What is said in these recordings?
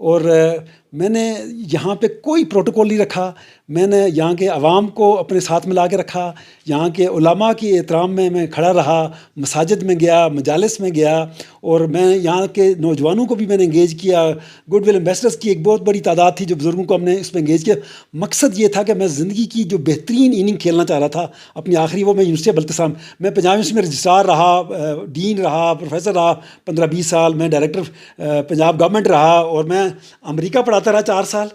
اور میں نے یہاں پہ کوئی پروٹوکول نہیں رکھا. میں نے یہاں کے عوام کو اپنے ساتھ ملا کے رکھا. یہاں کے علماء کی احترام میں کھڑا رہا. مساجد میں گیا, مجالس میں گیا, اور میں یہاں کے نوجوانوں کو بھی میں نے انگیج کیا. گڈ ول ایمبیسڈرس کی ایک بہت بڑی تعداد تھی جو بزرگوں کو ہم نے اس میں انگیج کیا. مقصد یہ تھا کہ میں زندگی کی جو بہترین اننگ کھیلنا چاہ رہا تھا اپنی آخری, وہ میں یونیورسٹی بلتستان میں پنجاب یونیورسٹی میں رجسٹرار رہا, ڈین رہا, پروفیسر رہا 15-20 سال. میں ڈائریکٹر پنجاب گورنمنٹ رہا, اور میں امریکہ پڑھاتا رہا 4 سال.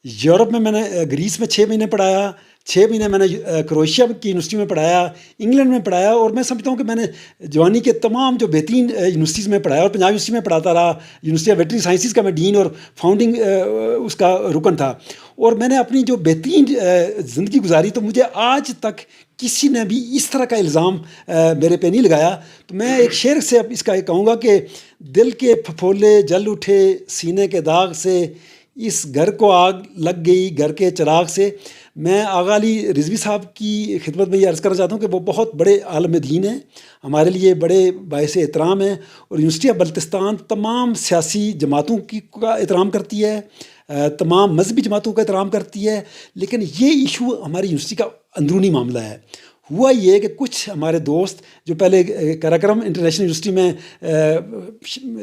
یورپ میں نے گریس میں 6 مہینے پڑھایا. 6 مہینے میں نے کروشیا کی یونیورسٹی میں پڑھایا, انگلینڈ میں پڑھایا. اور میں سمجھتا ہوں کہ میں نے جوانی کے تمام جو بہترین یونیورسٹیز میں پڑھایا, اور پنجاب یونیورسٹی میں پڑھاتا رہا. یونیورسٹی آف ویٹرنری سائنسز کا میں ڈین اور فاؤنڈنگ اس کا رکن تھا. اور میں نے اپنی جو بہترین زندگی گزاری, تو مجھے آج تک کسی نے بھی اس طرح کا الزام میرے پہ نہیں لگایا. تو میں ایک شعر سے اب اس کا کہوں گا کہ دل کے پھپھولے جل اٹھے سینے کے داغ سے, اس گھر کو آگ لگ گئی گھر کے چراغ سے. میں آغا علی رضوی صاحب کی خدمت میں یہ عرض کرنا چاہتا ہوں کہ وہ بہت بڑے عالم دین ہیں, ہمارے لیے بڑے باعث احترام ہیں. اور یونیورسٹی آف بلتستان تمام سیاسی جماعتوں کا احترام کرتی ہے, تمام مذہبی جماعتوں کا احترام کرتی ہے. لیکن یہ ایشو ہماری یونیورسٹی کا اندرونی معاملہ ہے. ہوا یہ کہ کچھ ہمارے دوست جو پہلے کراکرم انٹرنیشنل یونیورسٹی میں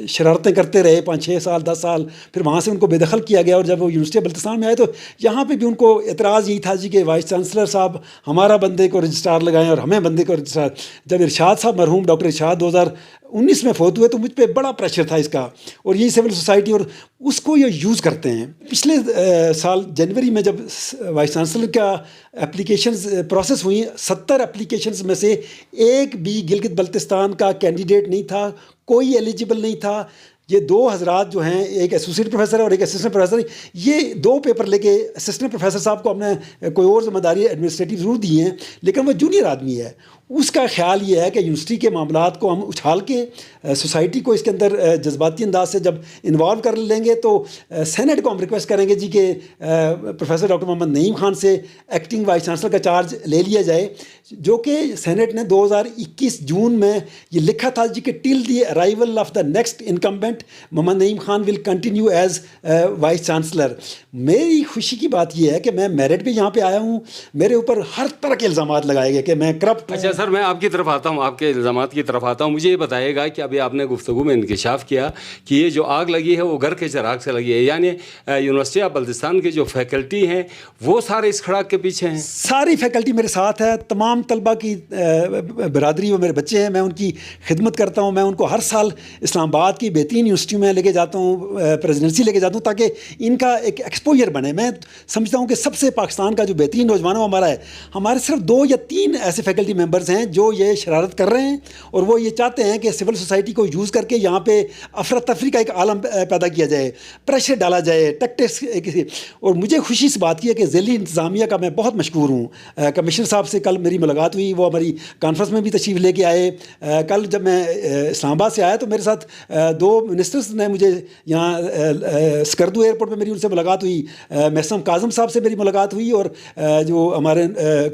شرارتیں کرتے رہے 5-6 سال 10 سال, پھر وہاں سے ان کو بے دخل کیا گیا, اور جب وہ یونیورسٹی بلتستان میں آئے تو یہاں پہ بھی ان کو اعتراض یہی تھا جی کہ وائس چانسلر صاحب ہمارا بندے کو رجسٹرار لگائیں اور ہمیں بندے کو رجسٹرار. جب ارشاد صاحب مرحوم ڈاکٹر ارشاد 2019 میں فوت ہوئے تو مجھ پہ بڑا پریشر تھا اس کا, اور یہی سول سوسائٹی اور اس کو یہ یوز کرتے ہیں. پچھلے سال جنوری میں جب وائس چانسلر کا اپلیکیشنز پروسیس ہوئی, 70 اپلیکیشنز میں سے ایک بھی گلگت بلتستان کا کینڈیڈیٹ نہیں تھا, کوئی ایلیجیبل نہیں تھا. یہ 2 حضرات جو ہیں, ایک ایسوسیٹ پروفیسر اور ایک اسسٹنٹ پروفیسر, یہ 2 پیپر لے کے اسسٹنٹ پروفیسر صاحب کو ہم نے کوئی اور ذمہ داری ایڈمنسٹریٹو ضرور دی ہیں, لیکن وہ جونیئر آدمی ہے. اس کا خیال یہ ہے کہ یونیورسٹی کے معاملات کو ہم اچھال کے سوسائٹی کو اس کے اندر جذباتی انداز سے جب انوالو کر لیں گے تو سینٹ کو ہم ریکویسٹ کریں گے جی کہ پروفیسر ڈاکٹر محمد نعیم خان سے ایکٹنگ وائس چانسلر کا چارج لے لیا جائے, جو کہ سینٹ نے 2021 جون میں یہ لکھا تھا جی کہ till the arrival of the next incumbent Muhammad Naeem Khan will continue as vice chancellor. میری خوشی کی بات یہ ہے کہ میں میرٹ پہ یہاں پہ آیا ہوں, میرے اوپر ہر طرح کے الزامات لگائے گئے کہ میں کرپٹ. اچھا سر, میں آپ کی طرف آتا ہوں, آپ کے الزامات کی طرف آتا ہوں. مجھے یہ بتائیے گا کہ ابھی آپ نے گفتگو میں انکشاف کیا کہ یہ جو آگ لگی ہے وہ گھر کے چراغ سے لگی ہے, یعنی یونیورسٹی آف بلتستان کے جو فیکلٹی ہیں وہ سارے اس کھڑاک کے پیچھے ہیں. ساری فیکلٹی میرے ساتھ ہے, تمام طلبہ کی برادری وہ میرے بچے ہیں, میں ان کی خدمت کرتا ہوں. میں ان کو ہر سال اسلام آباد کی بہترین یونیورسٹی میں لے کے جاتا ہوں, پریزیڈنسی لے کے جاتا ہوں, تاکہ ان کا ایک ایکسپوجر بنے. میں سمجھتا ہوں کہ سب سے پاکستان کا جو بہترین نوجوان وہ ہمارا ہے. ہمارے صرف 2 یا 3 ایسے فیکلٹی ممبرز ہیں جو یہ شرارت کر رہے ہیں, اور وہ یہ چاہتے ہیں کہ سول سوسائٹی کو یوز کر کے یہاں پہ افراتفری کا ایک عالم پیدا کیا جائے, پریشر ڈالا جائے, ٹیکٹکس. اور مجھے خوشی اس بات کی ہے کہ ذیلی انتظامیہ کا میں بہت مشکور ہوں. کمشنر صاحب سے کل میری ملاقات ہوئی, وہ ہماری کانفرنس میں بھی تشریف لے کے آئے. کل جب میں اسلام آباد سے آیا تو میرے ساتھ 2 منسٹرز نے مجھے یہاں سکردو ایئرپورٹ پہ میری ان سے ملاقات ہوئی. محسن کاظم صاحب سے میری ملاقات ہوئی, اور جو ہمارے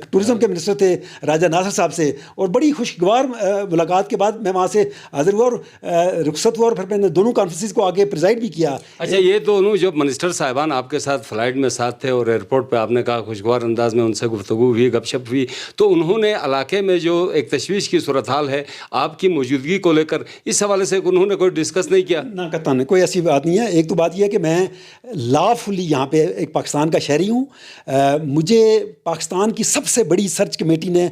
ٹورزم کے منسٹر تھے راجہ ناصر صاحب سے, اور بڑی خوشگوار ملاقات کے بعد میں وہاں سے حاضر ہوا اور رخصت ہوا, اور پھر میں نے دونوں کانفرنسز کو آگے پریزائڈ بھی کیا. اچھا, یہ دونوں جو منسٹر صاحبان آپ کے ساتھ فلائٹ میں ساتھ تھے اور ایئرپورٹ پہ آپ نے کہا خوشگوار انداز میں ان سے گفتگو ہوئی, گپ شپ ہوئی, تو انہوں نے علاقے میں جو ایک تشویش کی صورتحال ہے آپ کی موجودگی کو لے کر, اس حوالے سے انہوں نے کوئی ڈسکس نہیں کیا؟ نہ قطعاً نہیں, کوئی ایسی بات نہیں ہے. ایک تو بات یہ ہے کہ میں لا فلی یہاں پہ ایک پاکستان کا شہری ہوں. مجھے پاکستان کی سب سے بڑی سرچ کمیٹی نے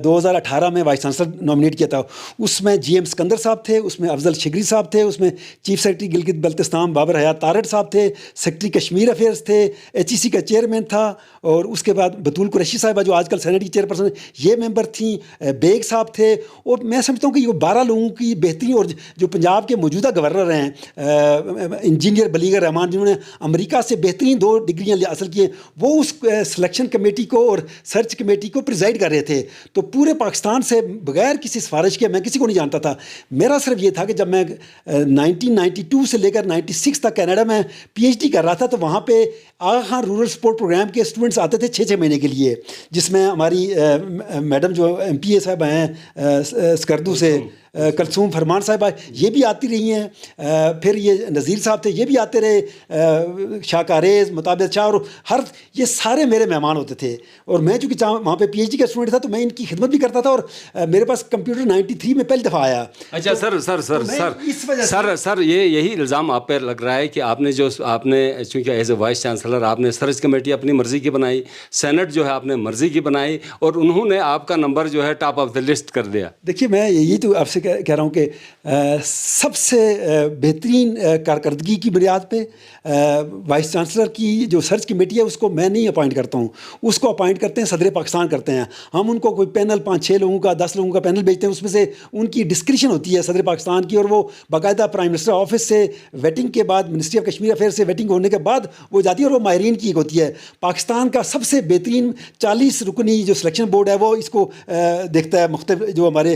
2018 میں وائس چانسلر نامنیٹ کیا تھا. اس میں جی ایم سکندر صاحب تھے, اس میں افضل شگری صاحب تھے, اس میں چیف سیکرٹری گلگت بلتستان بابر حیات تارڑ صاحب تھے, سیکرٹری کشمیر افیئرس تھے, ایچ ای سی کا چیئرمین تھا, اور اس کے بعد بطول قریشی صاحبہ جو آج کل سینٹ کی چیئرپرسن یہ ممبر تھیں, بیگ صاحب تھے. اور میں سمجھتا ہوں کہ یہ 12 لوگوں کی بہترین, اور جو پنجاب کے موجودہ گورنر ہیں انجینئر بلیغ رحمان, جنہوں نے امریکہ سے بہترین 2 ڈگریاں حاصل کی ہیں, وہ اس سلیکشن کمیٹی کو اور سرچ کمیٹی کو پریزائڈ کر رہے تھے. تو پورے پاکستان سے بغیر کسی سفارش کے میں کسی کو نہیں جانتا تھا. میرا صرف یہ تھا کہ جب میں 1992 سے لے کر 96 تک کینیڈا میں پی ایچ ڈی کر رہا تھا, تو وہاں پہ آغا خان رورل سپورٹ پروگرام کے اسٹوڈنٹس آتے تھے 6 مہینے کے لیے, جس میں ہماری میڈم جو ایم پی اے صاحب ہیں سکردو سے, کلثوم فرمان صاحبہ یہ بھی آتی رہی ہیں, پھر یہ نذیر صاحب تھے یہ بھی آتے رہے, شاہ کاریز, مطابق شاہ, اور ہر یہ سارے میرے مہمان ہوتے تھے. اور میں چونکہ وہاں پہ پی ایچ ڈی کا اسٹوڈنٹ تھا تو میں ان کی خدمت بھی کرتا تھا, اور میرے پاس کمپیوٹر 93 میں پہلی دفعہ آیا. اچھا سر یہی الزام آپ پہ لگ رہا ہے کہ آپ نے چونکہ ایز اے وائس چانسلر آپ نے سرچ کمیٹی اپنی مرضی کی بنائی, سینٹ جو ہے آپ نے مرضی کی بنائی, اور انہوں نے آپ کا نمبر جو ہے ٹاپ آف دا لسٹ کر دیا. دیکھیے میں یہی تو آپ سے کہہ رہا ہوں کہ سب سے بہترین کارکردگی کی بنیاد پہ وائس چانسلر کی جو سرچ کمیٹی ہے اس کو میں نہیں اپوائنٹ کرتا ہوں, اس کو اپوائنٹ کرتے ہیں صدر پاکستان کرتے ہیں. ہم ان کو کوئی پینل 5-6 لوگوں کا 10 لوگوں کا پینل بھیجتے ہیں, اس میں سے ان کی ڈسکریشن ہوتی ہے صدر پاکستان کی, اور وہ باقاعدہ پرائم منسٹر آفس سے ویٹنگ کے بعد, منسٹری آف کشمیر افیئر سے ویٹنگ ہونے کے بعد وہ جاتی ہے, اور وہ ماہرین کی ایک ہوتی ہے. پاکستان کا سب سے بہترین 40 رکنی جو سلیکشن بورڈ ہے وہ اس کو دیکھتا ہے. مختلف جو ہمارے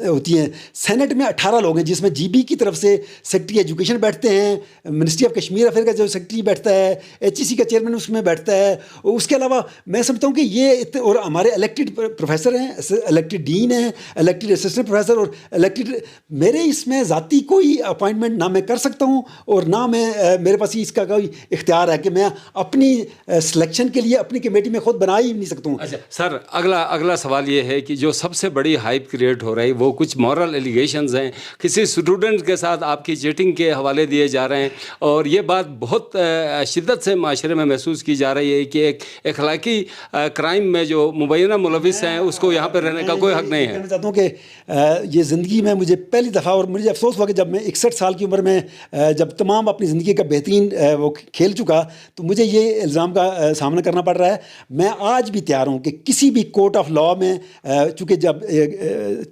ہوتی ہیں, سینٹ میں 18 لوگ ہیں جس میں جی بی کی طرف سے سیکرٹری ایجوکیشن بیٹھتے ہیں, منسٹری آف کشمیر افیئر کا جو سیکرٹری بیٹھتا ہے, ایچ ای سی کا چیئرمین اس میں بیٹھتا ہے. اس کے علاوہ میں سمجھتا ہوں کہ یہ, اور ہمارے الیکٹڈ پروفیسر ہیں, الیکٹڈ ڈین ہیں, الیکٹڈ اسسٹنٹ پروفیسر, اور الیکٹڈ. میرے اس میں ذاتی کوئی اپوائنٹمنٹ نہ میں کر سکتا ہوں, اور نہ میں میرے پاس اس کا کوئی اختیار ہے کہ میں اپنی سلیکشن کے لیے اپنی کمیٹی میں خود بنا ہی نہیں سکتا ہوں. اچھا سر, اگلا سوال یہ ہے کہ جو سب سے بڑی ہائپ کریٹ ہو رہی وہ کچھ مورل ایلیگیشنز ہیں, کسی اسٹوڈنٹ کے ساتھ آپ کی چیٹنگ کے حوالے دیے جا رہے ہیں, اور یہ بات بہت شدت سے معاشرے میں محسوس کی جا رہی ہے کہ ایک اخلاقی کرائم میں جو مبینہ ملوث ہیں اس کو یہاں پہ رہنے کا کوئی حق نہیں ہے. میں چاہتا ہوں کہ یہ زندگی میں مجھے پہلی دفعہ, اور مجھے افسوس ہوا کہ جب میں 61 سال کی عمر میں جب تمام اپنی زندگی کا بہترین وہ کھیل چکا تو مجھے یہ الزام کا سامنا کرنا پڑ رہا ہے. میں آج بھی تیار ہوں کہ کسی بھی کورٹ آف لاء میں, چونکہ جب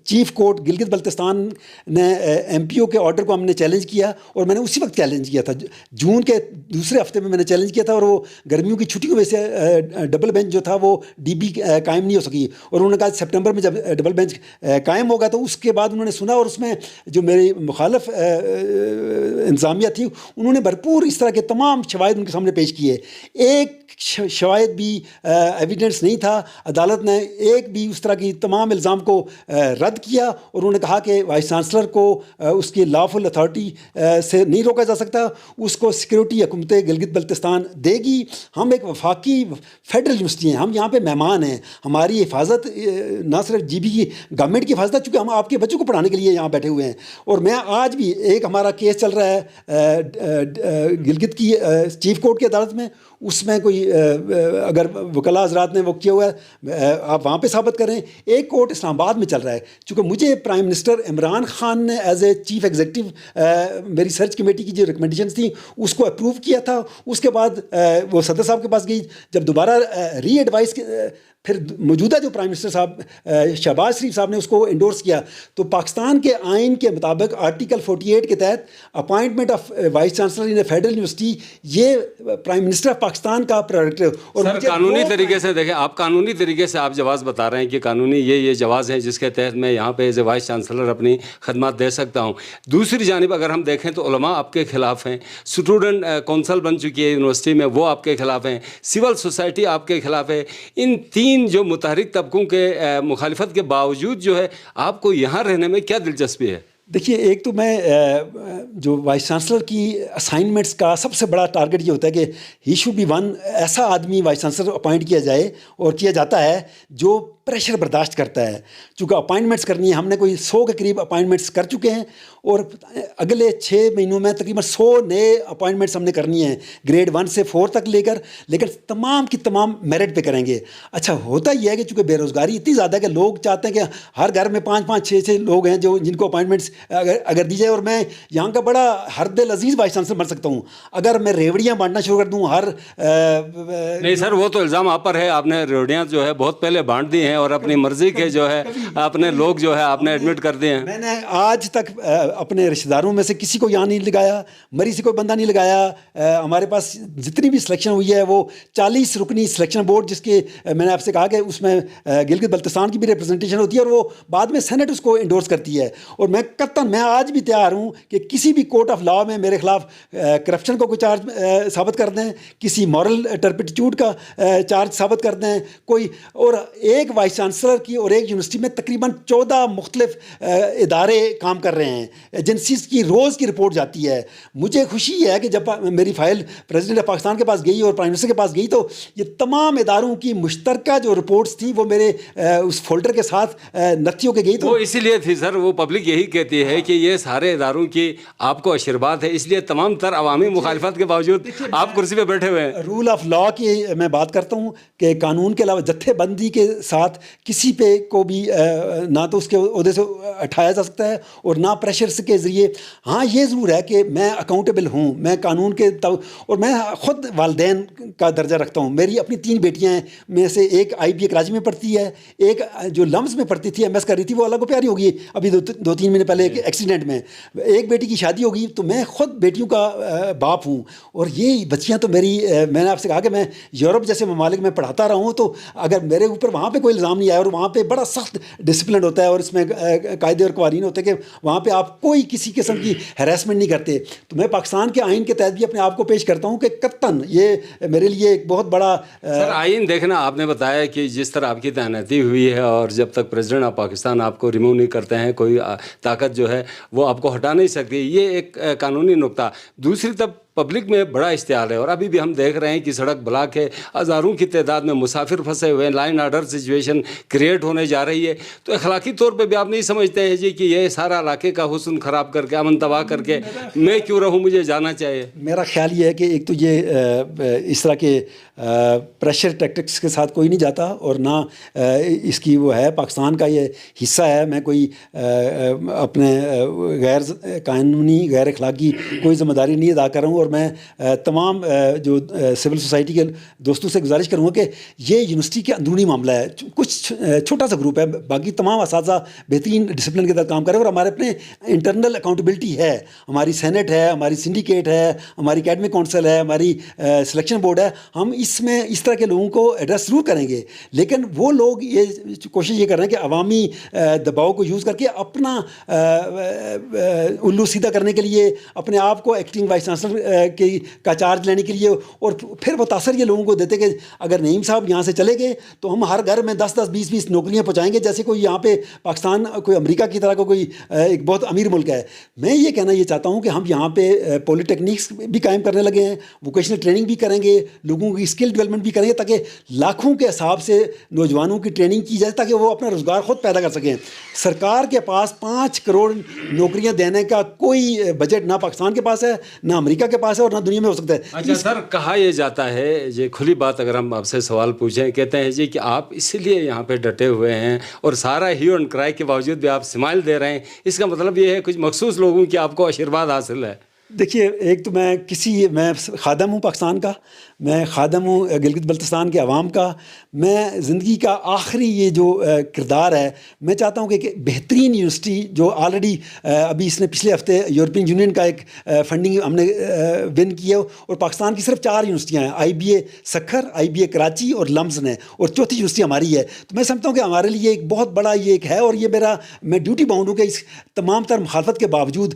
چیف کورٹ گلگت بلتستان نے ایم پی او کے آرڈر کو ہم نے چیلنج کیا, اور میں نے اسی وقت چیلنج کیا تھا, جون کے دوسرے ہفتے میں نے چیلنج کیا تھا, اور وہ گرمیوں کی چھٹی کی وجہ سے ڈبل بینچ جو تھا وہ ڈی بی قائم نہیں ہو سکی, اور انہوں نے کہا سپٹمبر میں جب ڈبل بینچ قائم ہوگا تو اس کے بعد انہوں نے سنا, اور اس میں جو میری مخالف انتظامیہ تھی انہوں نے بھرپور اس طرح کے تمام شواہد ان کے سامنے پیش کیے. ایک شواہد بھی ایویڈنس نہیں تھا. عدالت نے ایک بھی اس طرح کی تمام الزام کو رد کیا, اور انہوں نے کہا کہ وائس چانسلر کو اس کی لافل اتھارٹی سے نہیں روکا جا سکتا, اس کو سیکورٹی حکومت گلگت بلتستان دے گی. ہم ایک وفاقی فیڈرل یونیورسٹی ہیں, ہم یہاں پہ مہمان ہیں, ہماری حفاظت نہ صرف جی بی کی گورنمنٹ کی حفاظت ہے, چونکہ ہم آپ کے بچوں کو پڑھانے کے لیے یہاں بیٹھے ہوئے ہیں. اور میں آج بھی, ایک ہمارا کیس چل رہا ہے گلگت کی چیف کورٹ کی عدالت میں, اس میں کوئی اگر وکلاء حضرات نے وہ کیا ہوا ہے آپ وہاں پہ ثابت کریں. ایک کورٹ اسلام آباد میں چل رہا ہے, چونکہ مجھے پرائم منسٹر عمران خان نے ایز اے چیف ایگزیکٹو میری سرچ کمیٹی کی جو ریکمنڈیشنز تھیں اس کو اپروو کیا تھا. اس کے بعد وہ صدر صاحب کے پاس گئی, جب دوبارہ ری ایڈوائز پھر موجودہ جو پرائم منسٹر صاحب شہباز شریف صاحب نے اس کو انڈورس کیا, تو پاکستان کے آئین کے مطابق آرٹیکل 48 کے تحت appointment of vice chancellor in federal university یہ پرائم منسٹر آف پاکستان کا پروڈکٹ. اور سر قانونی طریقے سے دیکھیں, آپ قانونی طریقے سے آپ جواز بتا رہے ہیں کہ قانونی یہ جواز ہیں جس کے تحت میں یہاں پہ ایز اے وائس چانسلر اپنی خدمات دے سکتا ہوں. دوسری جانب اگر ہم دیکھیں تو علماء آپ کے خلاف ہیں, اسٹوڈنٹ کونسل بن چکی ہے یونیورسٹی میں وہ آپ کے خلاف ہیں, سول سوسائٹی آپ کے خلاف ہے. ان تین جو متحرک طبقوں کے مخالفت کے باوجود جو ہے آپ کو یہاں رہنے میں کیا دلچسپی ہے؟ دیکھیے, ایک تو میں جو وائس چانسلر کی اسائنمنٹس کا سب سے بڑا ٹارگٹ یہ ہوتا ہے کہ ہی شوڈ بی ون, ایسا آدمی وائس چانسلر اپوائنٹ کیا جائے اور کیا جاتا ہے جو پریشر برداشت کرتا ہے. چونکہ اپوائنٹمنٹس کرنی ہے, ہم نے کوئی 100 کے قریب اپوائنٹمنٹس کر چکے ہیں, اور اگلے 6 مہینوں میں تقریباً 100 نئے اپوائنٹمنٹس ہم نے کرنی ہیں, گریڈ 1 سے 4 تک لے کر, لیکن تمام کی تمام میرٹ پہ کریں گے. اچھا ہوتا یہ ہے کہ چونکہ بے روزگاری اتنی زیادہ ہے کہ لوگ چاہتے ہیں کہ ہر گھر میں 5-5 6-6 لوگ ہیں جو جن کو اپوائنٹمنٹس اگر دی جائے, اور میں یہاں کا بڑا ہر دل عزیز وائس چانسلر بن سکتا ہوں. اگر میں ریوڑیاں بانٹنا شروع کر دوں نہیں سر, وہ تو الزام آپ پر ہے, آپ نے ریوڑیاں جو ہے بہت پہلے بانٹ دی ہیں, اور اپنی مرضی کے جو ہے اپنے لوگ جو ہے آپ نے ایڈمٹ کر دیے ہیں. میں نے آج تک اپنے رشتہ داروں میں سے کسی کو یہاں نہیں لگایا, مری سے کوئی بندہ نہیں لگایا. ہمارے پاس جتنی بھی سلیکشن ہوئی ہے وہ 40 رکنی سلیکشن بورڈ, جس کے میں نے آپ سے کہا کہ اس میں گلگت بلتستان کی بھی ریپرزنٹیشن ہوتی ہے, اور وہ بعد میں سینٹ اس کو انڈورس کرتی ہے. اور میں قطعاً میں آج بھی تیار ہوں کہ کسی بھی کورٹ آف لاء میں میرے خلاف کرپشن کو کوئی چارج ثابت کر دیں, کسی مورل ٹرپٹیوڈ کا چارج ثابت کر دیں کوئی. اور ایک وائس چانسلر کی اور ایک یونیورسٹی میں تقریباً 14 مختلف ادارے کام کر رہے ہیں, ایجنسیز کی روز کی رپورٹ جاتی ہے. مجھے خوشی ہے کہ جب میری فائل پریزیڈنٹ آف پاکستان کے پاس گئی اور پرائم منسٹر کے پاس گئی تو یہ تمام اداروں کی مشترکہ جو رپورٹس تھیں وہ میرے اس فولڈر کے ساتھ نقطی ہو کے گئی. تو وہ اسی لیے تھی سر, وہ پبلک یہی کہتی ہے کہ یہ سارے اداروں کی آپ کو آشیرواد ہے, اس لیے تمام تر عوامی مخالفت کے باوجود آپ کرسی پہ بیٹھے ہوئے ہیں. رول آف لا کی میں بات کرتا ہوں کہ قانون کے علاوہ جتھے بندی کے ساتھ کسی پہ کو بھی نہ تو اس کے عہدے سے اٹھایا جا سکتا ہے اور نہ پریشر کے ذریعے. ہاں یہ ضرور ہے کہ میں اکاؤنٹیبل ہوں, میں قانون کے اور میں خود والدین کا درجہ رکھتا ہوں. میری اپنی 3 بیٹیاں ہیں, میں سے ایک IBA کراچی میں پڑھتی ہے, ایک جو لمز میں پڑھتی تھی MS کر رہی تھی وہ اللہ کو پیاری ہوگی ابھی 2-3 مہینے پہلے ایک ایکسیڈنٹ میں, ایک بیٹی کی شادی ہوگی. تو میں خود بیٹیوں کا باپ ہوں اور یہ بچیاں تو میری, میں نے آپ سے کہا کہ میں یورپ جیسے ممالک میں پڑھاتا رہا ہوں, تو اگر میرے اوپر وہاں پہ کوئی الزام نہیں آیا اور وہاں پہ بڑا سخت ڈسپلن ہوتا ہے اور اس میں قاعدے اور قوانین ہوتے ہیں کہ وہاں پہ آپ کوئی کسی قسم کی ہراسمنٹ نہیں کرتے, تو میں پاکستان کے آئین کے تحت بھی اپنے آپ کو پیش کرتا ہوں کہ قطعاً یہ میرے لیے ایک بہت بڑا. سر آئین دیکھنا, آپ نے بتایا کہ جس طرح آپ کی تعیناتی ہوئی ہے اور جب تک پریزیڈنٹ آف پاکستان آپ کو ریموو نہیں کرتے ہیں کوئی طاقت جو ہے وہ آپ کو ہٹا نہیں سکتی, یہ ایک قانونی نقطہ. دوسری طرف پبلک میں بڑا اشتعال ہے اور ابھی بھی ہم دیکھ رہے ہیں کہ سڑک بلاک ہے, ہزاروں کی تعداد میں مسافر پھنسے ہوئے ہیں, لائن آرڈر سچویشن کریٹ ہونے جا رہی ہے. تو اخلاقی طور پہ بھی آپ نہیں سمجھتے ہیں جی کہ یہ سارا علاقے کا حسن خراب کر کے, امن تباہ کر کے میں کیوں رہوں, مجھے جانا چاہیے. میرا خیال یہ ہے کہ ایک تو یہ اس طرح کے پریشر ٹیکٹکس کے ساتھ کوئی نہیں جاتا اور نہ اس کی وہ ہے, پاکستان کا یہ حصہ ہے. میں کوئی اپنے غیر قانونی غیر اخلاقی کوئی ذمہ داری نہیں ادا کر رہا ہوں. اور میں تمام جو سول سوسائٹی کے دوستوں سے گزارش کروں گا کہ یہ یونیورسٹی کے اندرونی معاملہ ہے, کچھ چھوٹا سا گروپ ہے, باقی تمام اساتذہ بہترین ڈسپلن کے تحت کام کریں اور ہمارے اپنے انٹرنل اکاؤنٹیبلٹی ہے. ہماری سینٹ ہے, ہماری سنڈیکیٹ ہے, ہماری اکیڈمک کونسل ہے, ہماری سلیکشن بورڈ ہے. ہم اس میں اس طرح کے لوگوں کو ایڈریس ضرور کریں گے, لیکن وہ لوگ یہ کوشش یہ کر رہے ہیں کہ عوامی دباؤ کو یوز کر کے اپنا الو سیدھا کرنے کے لیے, اپنے آپ کو ایکٹنگ وائس چانسلر کا چارج لینے کے لیے, اور پھر وہ تاثر یہ لوگوں کو دیتے کہ اگر نعیم صاحب یہاں سے چلے گئے تو ہم ہر گھر میں 10-10 20-20 نوکریاں پہنچائیں گے, جیسے کوئی یہاں پہ پاکستان کوئی امریکہ کی طرح کا کوئی ایک بہت امیر ملک ہے. میں یہ کہنا یہ چاہتا ہوں کہ ہم یہاں پہ پولی ٹیکنیکس بھی قائم کرنے لگے ہیں, ووکیشنل ٹریننگ بھی کریں گے, لوگوں کی اسکل ڈیولپمنٹ بھی کریں گے تاکہ لاکھوں کے حساب سے نوجوانوں کی ٹریننگ کی جائے تاکہ وہ اپنا روزگار خود پیدا کر سکیں. سرکار کے پاس 5 کروڑ نوکریاں دینے کا کوئی بجٹ نہ پاکستان کے پاس ہے, نہ امریکہ کے پاس ہے اور نہ دنیا میں ہو سکتا ہے. اچھا سر, کہا یہ جاتا ہے, یہ کھلی بات اگر ہم آپ سے سوال پوچھیں, کہتے ہیں جی کہ آپ اسی لیے یہاں پہ ڈٹے ہوئے ہیں اور سارا ہیو اینڈ کرائی کے باوجود بھی آپ اسمائل دے رہے ہیں, اس کا مطلب یہ ہے کچھ مخصوص لوگوں کی آپ کو آشیرواد حاصل ہے. دیکھیے, ایک تو میں خادم ہوں پاکستان کا, میں خادم ہوں گلگت بلتستان کے عوام کا. میں زندگی کا آخری یہ جو کردار ہے, میں چاہتا ہوں کہ بہترین یونیورسٹی جو آلریڈی ابھی اس نے پچھلے ہفتے یورپین یونین کا ایک فنڈنگ ہم نے ون کی ہے, اور پاکستان کی صرف 4 یونیورسٹیاں ہیں, IBA سکھر, IBA کراچی اور لمز نے, اور چوتھی یونیورسٹی ہماری ہے. تو میں سمجھتا ہوں کہ ہمارے لیے ایک بہت بڑا یہ ایک ہے, اور یہ میں ڈیوٹی باؤنڈ ہوں کہ اس تمام تر مخالفت کے باوجود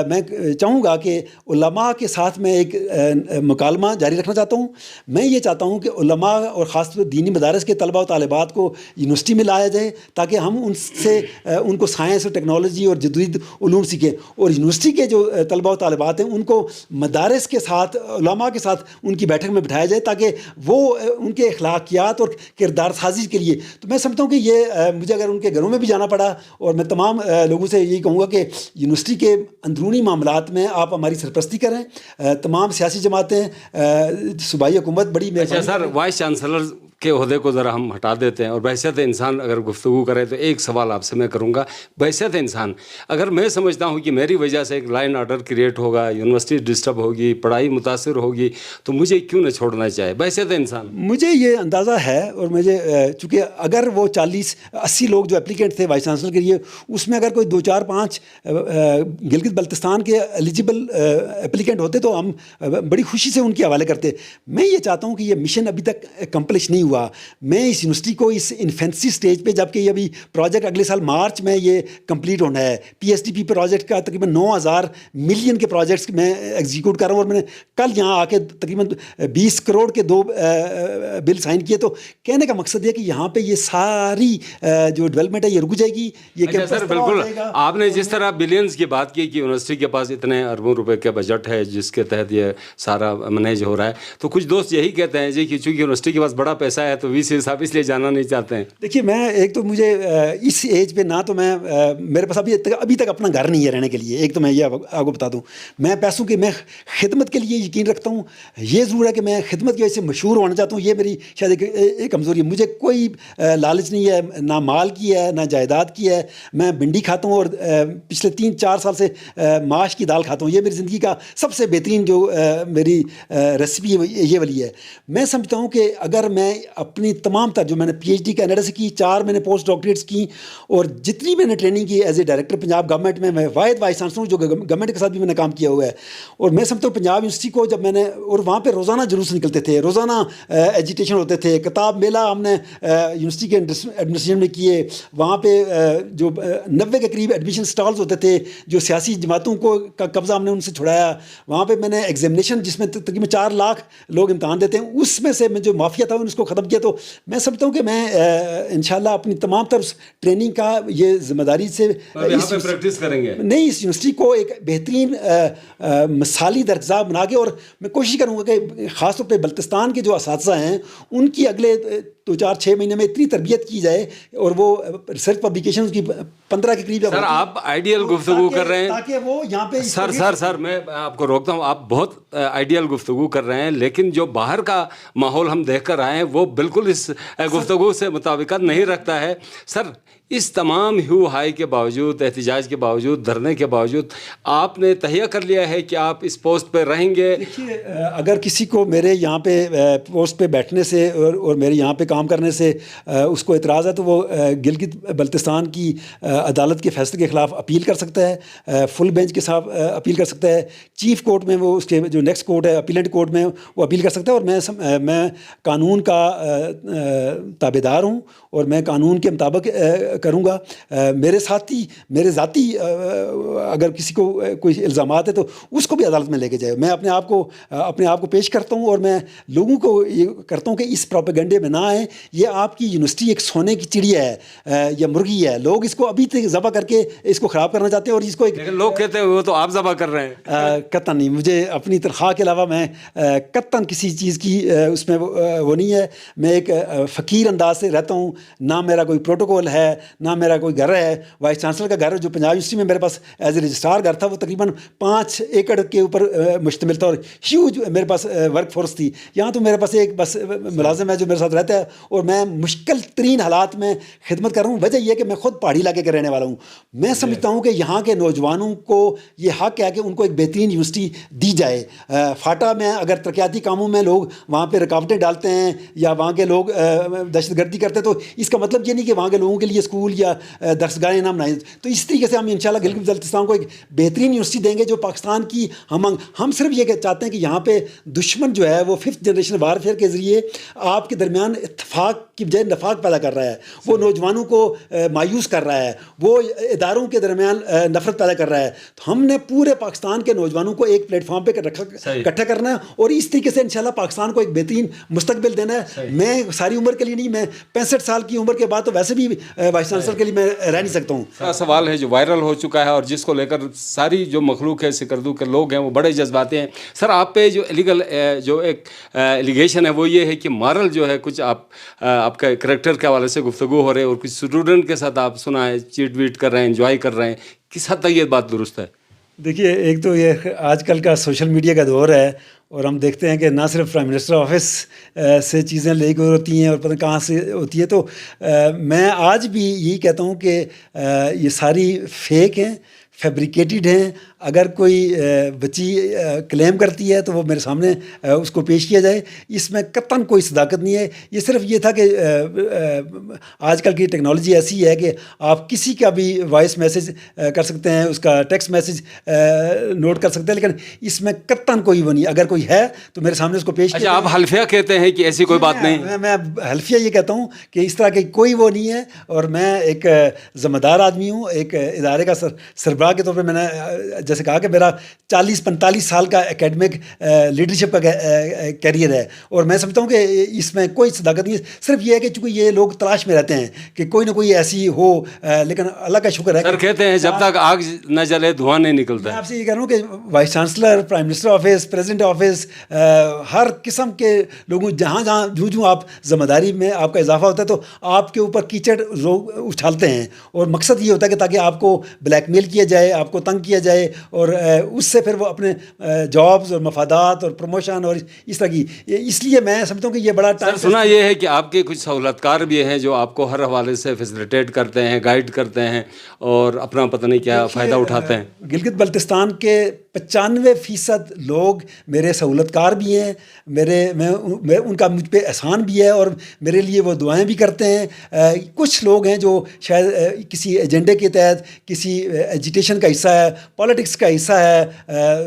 میں چاہوں گا کہ علماء کے ساتھ میں ایک مکالمہ جاری رکھنا چاہتا ہوں. میں یہ چاہتا ہوں کہ علماء اور خاص طور دینی مدارس کے طلباء و طالبات کو یونیورسٹی میں لایا جائے تاکہ ہم ان کو سائنس اور ٹیکنالوجی اور جدید علوم سیکھیں, اور یونیورسٹی کے جو طلباء و طالبات ہیں ان کو مدارس کے ساتھ, علماء کے ساتھ ان کی بیٹھک میں بٹھایا جائے تاکہ وہ ان کے اخلاقیات اور کردار سازی کے لیے. تو میں سمجھتا ہوں کہ یہ مجھے اگر ان کے گھروں میں بھی جانا پڑا, اور میں تمام لوگوں سے یہی کہوں گا کہ یونیورسٹی کے اندرونی معاملات میں آپ ہماری سرپرستی کریں. تمام سیاسی جماعتیں, صوبائی حکومت بڑی. اچھا سر, وائس چانسلر کے عہدے کو ذرا ہم ہٹا دیتے ہیں اور بحیثیت انسان اگر گفتگو کرے تو ایک سوال آپ سے میں کروں گا. بحیثیت انسان, اگر میں سمجھتا ہوں کہ میری وجہ سے ایک لائن آرڈر کریٹ ہوگا, یونیورسٹی ڈسٹرب ہوگی, پڑھائی متاثر ہوگی, تو مجھے کیوں نہ چھوڑنا چاہے بحیثیت انسان؟ مجھے یہ اندازہ ہے, اور مجھے چونکہ اگر وہ 40-80 لوگ جو اپلیکینٹ تھے وائس چانسلر کے لیے, اس میں اگر کوئی 2-4-5 گلگت بلتستان کے ایلیجیبل اپلیکینٹ ہوتے تو ہم بڑی خوشی سے ان کے حوالے کرتے. میں یہ چاہتا ہوں کہ یہ مشن ابھی تک کمپلش نہیں ہوا. میں اس یونیورسٹی کو اس انفینسی سٹیج پہ, جبکہ یہ ابھی پروجیکٹ اگلے سال مارچ میں یہ کمپلیٹ ہونا ہے. P S D P project کا تقریباً 9,000 ملین کے پروجیکٹس میں ایگزیکیوٹ کر رہا ہوں, اور میں نے کل یہاں آ کے تقریباً 20 کروڑ کے 2 بل سائن کیے. تو کہنے کا مقصد یہ کہ یہاں پہ یہ ساری جو ڈیولپمنٹ ہے یہ رک جائے گی. یہ سر بالکل آپ نے جس طرح بلینز کی بات کی کہ یونیورسٹی کے پاس اتنے اربوں روپے کا بجٹ ہے جس کے تحت یہ سارا مینیج ہو رہا ہے, تو کچھ دوست یہی کہتے ہیں جی کہ چونکہ یونیورسٹی کے پاس بڑا پیسہ ہے تو وی سی صاحب اس لیے جانا نہیں چاہتے ہیں. دیکھیے میں ایک تو مجھے اس ایج پہ نہ تو میں میرے پاس ابھی تک اپنا گھر نہیں ہے رہنے کے لیے. ایک تو میں یہ آپ کو بتا دوں, میں پیسوں کی میں خدمت کے لیے یقین رکھتا ہوں. یہ ضرور ہے کہ میں خدمت کی وجہ سے مشہور ہونا چاہتا ہوں, یہ میری شاید ایک کمزوری ہے. مجھے کوئی لالچ نہیں ہے, نہ مال کی ہے نہ جائیداد کی ہے. میں بھنڈی کھاتا ہوں اور پچھلے 3-4 سال سے ماش کی دال کھاتا ہوں. یہ میری زندگی کا سب سے بہترین جو میری ریسیپی یہ والی ہے. میں سمجھتا ہوں کہ اگر میں اپنی تمام تر جو میں نے پی ایچ ڈی کینیڈا سے کی, 4 میں نے پوسٹ ڈاکٹریٹس کی, اور جتنی میں نے ٹریننگ کی as a director Punjab government میں واحد وائس چانسلر ہوں جو گورنمنٹ کے ساتھ بھی میں نے کام کیا ہوا ہے. اور میں سمجھتا ہوں پنجاب یونیورسٹی کو جب میں نے, اور وہاں پہ روزانہ جلوس نکلتے تھے, روزانہ ایجیٹیشن ہوتے تھے, کتاب میلہ ہم نے یونیورسٹی کے ایڈمنسٹریشن میں کیے. وہاں پہ جو 90 کے قریب ایڈمیشن سٹالز ہوتے تھے جو سیاسی جماعتوں کو کا قبضہ ہم نے ان سے چھڑایا. وہاں پہ میں نے ایگزامینیشن جس میں تقریباً 4 لاکھ لوگ امتحان دیتے ہیں, اس میں سے میں جو مافیا تھا اس کو ختم کیا. تو میں سمجھتا ہوں کہ میں انشاءاللہ اپنی تمام تر ٹریننگ کا یہ ذمہ داری سے پریکٹس کریں گے. نہیں, اس یونیورسٹی کو ایک بہترین مثالی درجہ بنا کے, اور میں کوشش کروں گا کہ خاص طور پہ بلتستان کے جو اساتذہ ہیں ان کی اگلے 2-4-6 مہینے میں اتنی تربیت کی جائے, اور وہ ریسرچ پبلیکیشنز کی 15 کے قریب. سر آپ آئیڈیل گفتگو کر رہے ہیں تاکہ وہ یہاں پہ سر میں آپ کو روکتا ہوں. آپ بہت آئیڈیل گفتگو کر رہے ہیں, لیکن جو باہر کا ماحول ہم دیکھ کر آئے ہیں وہ بالکل اس گفتگو سے مطابقت نہیں رکھتا ہے. سر اس تمام ہیو ہائی کے باوجود, احتجاج کے باوجود, دھرنے کے باوجود آپ نے تہیہ کر لیا ہے کہ آپ اس پوسٹ پہ رہیں گے. دیکھیے اگر کسی کو میرے یہاں پہ پوسٹ پہ بیٹھنے سے اور میرے یہاں پہ کام کرنے سے اس کو اعتراض ہے تو وہ گلگت بلتستان کی عدالت کے فیصلے کے خلاف اپیل کر سکتا ہے, فل بینچ کے ساتھ اپیل کر سکتا ہے, چیف کورٹ میں وہ اس کے جو نیکسٹ کورٹ ہے اپیلنٹ کورٹ میں وہ اپیل کر سکتا ہے. اور میں قانون کا تابع دار ہوں اور میں قانون کے مطابق کروں گا. میرے ساتھی میرے ذاتی اگر کسی کو کوئی الزامات ہے تو اس کو بھی عدالت میں لے کے جائے. میں اپنے آپ کو پیش کرتا ہوں, اور میں لوگوں کو یہ کرتا ہوں کہ اس پروپیگنڈے میں نہ آئیں. یہ آپ کی یونیورسٹی ایک سونے کی چڑیا ہے یا مرغی ہے. لوگ اس کو ابھی تک ذبح کر کے اس کو خراب کرنا چاہتے ہیں, اور اس کو لیکن لوگ کہتے ہیں وہ تو آپ ذبح کر رہے ہیں. قطعاً نہیں, مجھے اپنی تنخواہ کے علاوہ میں قطعاً کسی چیز کی اس میں وہ نہیں ہے. میں ایک فقیر انداز سے رہتا ہوں, نہ میرا کوئی پروٹوکول ہے نہ میرا کوئی گھر ہے. وائس چانسلر کا گھر جو پنجاب یونیورسٹی میں میرے پاس ایز اے رجسٹرار گھر تھا وہ تقریباً 5 ایکڑ کے اوپر مشتمل تھا, اور ہیوج میرے پاس ورک فورس تھی. یہاں تو میرے پاس ایک بس ملازم ہے جو میرے ساتھ رہتا ہے, اور میں مشکل ترین حالات میں خدمت کر رہا ہوں. وجہ یہ کہ میں خود پہاڑی علاقے کے رہنے والا ہوں. میں سمجھتا ہوں کہ یہاں کے نوجوانوں کو یہ حق ہے کہ ان کو ایک بہترین یونیورسٹی دی جائے. فاٹا میں اگر ترقیاتی کاموں میں لوگ وہاں پہ رکاوٹیں ڈالتے ہیں یا وہاں کے لوگ دہشت گردی کرتے ہیں تو اس کا مطلب یہ نہیں کہ وہاں کے لوگوں کے لیے اسکول یا درسگاہیں نہ بنائیں. تو اس طریقے سے ہم انشاءاللہ گلگت بلتستان کو ایک بہترین یونیورسٹی دیں گے جو پاکستان کی ہم صرف یہ چاہتے ہیں کہ یہاں پہ دشمن جو ہے وہ 5th جنریشن وارفیئر کے ذریعے آپ کے درمیان اتفاق کی بجائے نفاق پیدا کر رہا ہے. وہ نوجوانوں کو مایوس کر رہا ہے, وہ اداروں کے درمیان نفرت پیدا کر رہا ہے. تو ہم نے پورے پاکستان کے نوجوانوں کو ایک پلیٹ فارم پہ اکٹھا کرنا ہے, اور اس طریقے سے انشاءاللہ پاکستان کو ایک بہترین مستقبل دینا ہے. میں ساری عمر کے لیے نہیں, میں 65 سال کی عمر کے بعد تو ویسے بھی وائس چانسلر کے لیے میں رہ نہیں سکتا ہوں. سوال ہے جو وائرل ہو چکا ہے اور جس کو لے کر ساری جو مخلوق ہے سکردو کے لوگ ہیں وہ بڑے جذباتی ہیں. سر آپ پہ جو لیگل جو ایک ایلیگیشن ہے وہ یہ ہے کہ مارل جو ہے کچھ آپ کا کریکٹر کے حوالے سے گفتگو ہو رہے اور کچھ اسٹوڈنٹ کے ساتھ آپ سنا ہے چیٹ ویٹ کر رہے ہیں, انجوائے کر رہے ہیں. کس حد تک یہ بات درست ہے؟ دیکھیے ایک تو یہ آج کل کا سوشل میڈیا کا دور ہے, اور ہم دیکھتے ہیں کہ نہ صرف پرائم منسٹر آفس سے چیزیں لے کے ہوتی ہیں اور پتہ کہاں سے ہوتی ہے. تو میں آج بھی یہی کہتا ہوں کہ یہ ساری فیک ہیں, فیبریکیٹڈ ہیں. اگر کوئی بچی کلیم کرتی ہے تو وہ میرے سامنے اس کو پیش کیا جائے. اس میں قطعاً کوئی صداقت نہیں ہے. یہ صرف یہ تھا کہ آج کل کی ٹیکنالوجی ایسی ہے کہ آپ کسی کا بھی وائس میسج کر سکتے ہیں, اس کا ٹیکسٹ میسج نوٹ کر سکتے ہیں, لیکن اس میں قطعاً کوئی وہ نہیں. اگر کوئی ہے تو میرے سامنے اس کو پیش اچھا, آپ حلفیہ کہتے ہیں کہ ایسی کوئی بات نہیں؟ میں حلفیہ یہ کہتا ہوں کہ اس طرح کی کوئی وہ نہیں ہے. اور میں ایک ذمہ دار آدمی ہوں, ایک ادارے کا سربراہ کے طور پہ. میں نے جیسے کہا کہ میرا 40-45 سال کا اکیڈمک لیڈرشپ کا کیریئر ہے, اور میں سمجھتا ہوں کہ اس میں کوئی صداقت نہیں ہے. صرف یہ ہے کہ چونکہ یہ لوگ تلاش میں رہتے ہیں کہ کوئی نہ کوئی ایسی ہو, لیکن اللہ کا شکر ہے. سر کہتے ہیں جب تک آگ نہ جلے دھواں نہیں نکلتا. میں آپ سے یہ کہہ رہا ہوں کہ vice chancellor, prime minister office, president office, ہر قسم کے لوگوں جہاں جو آپ ذمہ داری میں آپ کا اضافہ ہوتا ہے تو آپ کے اوپر کیچڑ لوگ اچھالتے ہیں, اور مقصد یہ ہوتا ہے کہ تاکہ آپ کو بلیک میل کیا جائے, آپ کو تنگ کیا جائے, اور اس سے پھر وہ اپنے جابز اور مفادات اور پروموشن اور اس طرح کی. اس لیے میں سمجھتا ہوں کہ یہ بڑا سر سنا یہ ہے کہ آپ کے کچھ سہولت کار بھی ہیں جو آپ کو ہر حوالے سے فیسیلیٹیٹ کرتے ہیں, گائیڈ کرتے ہیں, اور اپنا پتہ نہیں کیا فائدہ اٹھاتے ہیں. گلگت بلتستان کے 95% لوگ میرے سہولت کار بھی ہیں. میں ان کا مجھ پہ احسان بھی ہے, اور میرے لیے وہ دعائیں بھی کرتے ہیں. کچھ لوگ ہیں جو شاید کسی ایجنڈے کے تحت کسی ایجیٹیشن کا حصہ ہے, پالیٹکس کا حصہ ہے,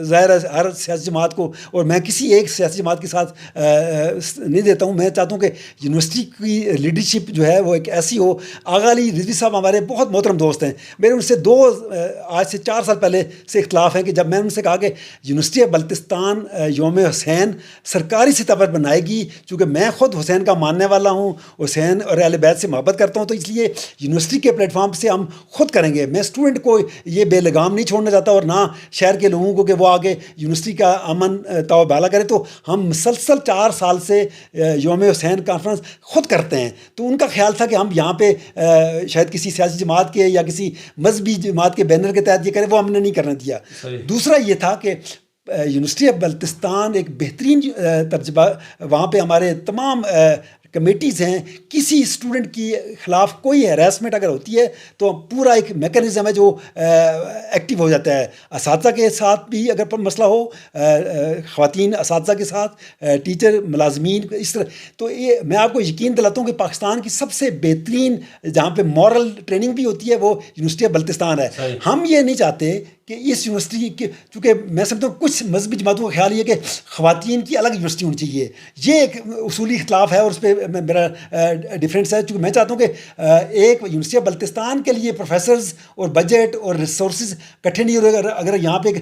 ظاہر ہے ہر سیاسی جماعت کو, اور میں کسی ایک سیاسی جماعت کے ساتھ نہیں دیتا ہوں. میں چاہتا ہوں کہ یونیورسٹی کی لیڈرشپ جو ہے وہ ایک ایسی ہو. آغا علی رضوی صاحب ہمارے بہت محترم دوست ہیں. میرے ان سے آج سے 4 سال پہلے سے اختلاف ہے کہ جب میں ان سے کہا کہ یونیورسٹی آف بلتستان یوم حسین سرکاری سطح پر بنائے گی, چونکہ میں خود حسین کا ماننے والا ہوں, حسین اور اہل بیت سے محبت کرتا ہوں, تو اس لیے یونیورسٹی کے پلیٹ فارم سے ہم خود کریں گے. میں اسٹوڈنٹ کو یہ بے لگام نہیں چھوڑنا چاہتا, اور نہ شہر کے لوگوں کو کہ وہ آگے یونیورسٹی کا امن تو بالا کرے. تو ہم مسلسل 4 سال سے یوم حسین کانفرنس خود کرتے ہیں. تو ان کا خیال تھا کہ ہم یہاں پہ شاید کسی سیاسی جماعت کے یا کسی مذہبی جماعت کے بینر کے تحت یہ کریں, وہ ہم نے نہیں کرنا دیا. دوسرا یہ تھا کہ یونیورسٹی آف بلتستان ایک بہترین تجربہ, وہاں پہ ہمارے تمام کمیٹیز ہیں. کسی اسٹوڈنٹ کی خلاف کوئی ہیراسمنٹ اگر ہوتی ہے تو پورا ایک میکانزم ہے جو ایکٹیو ہو جاتا ہے. اساتذہ کے ساتھ بھی اگر مسئلہ ہو, خواتین اساتذہ کے ساتھ, ٹیچر, ملازمین, اس طرح. تو یہ میں آپ کو یقین دلاتا ہوں کہ پاکستان کی سب سے بہترین جہاں پہ مورل ٹریننگ بھی ہوتی ہے وہ یونیورسٹی آف بلتستان ہے. ہم یہ نہیں چاہتے کہ اس یونیورسٹی کے, چونکہ میں سمجھتا ہوں کچھ مذہبی جماعتوں کا خیال یہ کہ خواتین کی الگ یونیورسٹی ہونی چاہیے. یہ ایک اصولی اختلاف ہے, اور اس پہ میرا ڈفرینس ہے. چونکہ میں چاہتا ہوں کہ ایک یونیورسٹی آف بلتستان کے لیے پروفیسرز اور بجٹ اور ریسورسز کٹھے نہیں ہو رہے. اگر یہاں پہ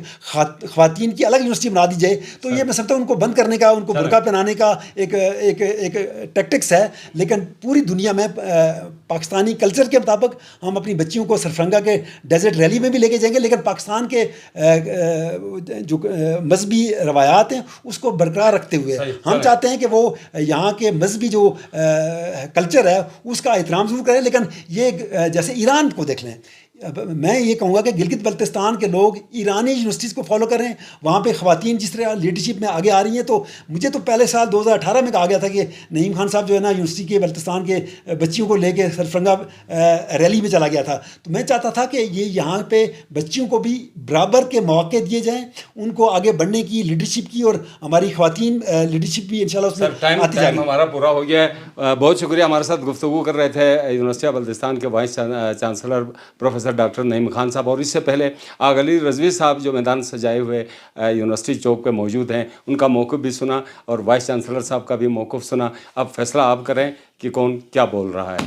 خواتین کی الگ یونیورسٹی بنا دی جائے تو یہ میں سمجھتا ہوں ان کو بند کرنے کا, ان کو برقع پہنانے کا ایک ٹیکٹکس ہے. لیکن پوری دنیا میں پاکستانی کلچر کے مطابق ہم اپنی بچیوں کو سرفرنگا کے ڈیزرٹ ریلی میں بھی لے کے جائیں گے, لیکن پاکستان کے جو مذہبی روایات ہیں اس کو برقرار رکھتے ہوئے ہم چاہتے ہیں کہ وہ یہاں کے مذہبی جو کلچر ہے اس کا احترام ضرور کریں. لیکن یہ جیسے ایران کو دیکھ لیں, میں یہ کہوں گا کہ گلگت بلتستان کے لوگ ایرانی یونیورسٹیز کو فالو کر رہے ہیں. وہاں پہ خواتین جس طرح لیڈرشپ میں آگے آ رہی ہیں, تو مجھے تو پہلے سال 2018 میں کہا گیا تھا کہ نعیم خان صاحب جو ہے نا یونیورسٹی کے بلتستان کے بچیوں کو لے کے سرفرنگا ریلی میں چلا گیا تھا. تو میں چاہتا تھا کہ یہ یہاں پہ بچیوں کو بھی برابر کے مواقع دیے جائیں, ان کو آگے بڑھنے کی, لیڈرشپ کی, اور ہماری خواتین لیڈرشپ بھی انشاءاللہ اس میں آتی جائے گی. ہمارا پورا ہو گیا ہے. بہت شکریہ. ہمارے ساتھ گفتگو کر رہے تھے یونیورسٹی آف بلتستان کے وائس چانسلر پروفیسر ڈاکٹر نعیم خان صاحب, اور اس سے پہلے آغا علی رضوی صاحب جو میدان سجائے ہوئے یونیورسٹی چوک پہ موجود ہیں, ان کا موقف بھی سنا, اور وائس چانسلر صاحب کا بھی موقف سنا. اب فیصلہ آپ کریں کہ کون کیا بول رہا ہے.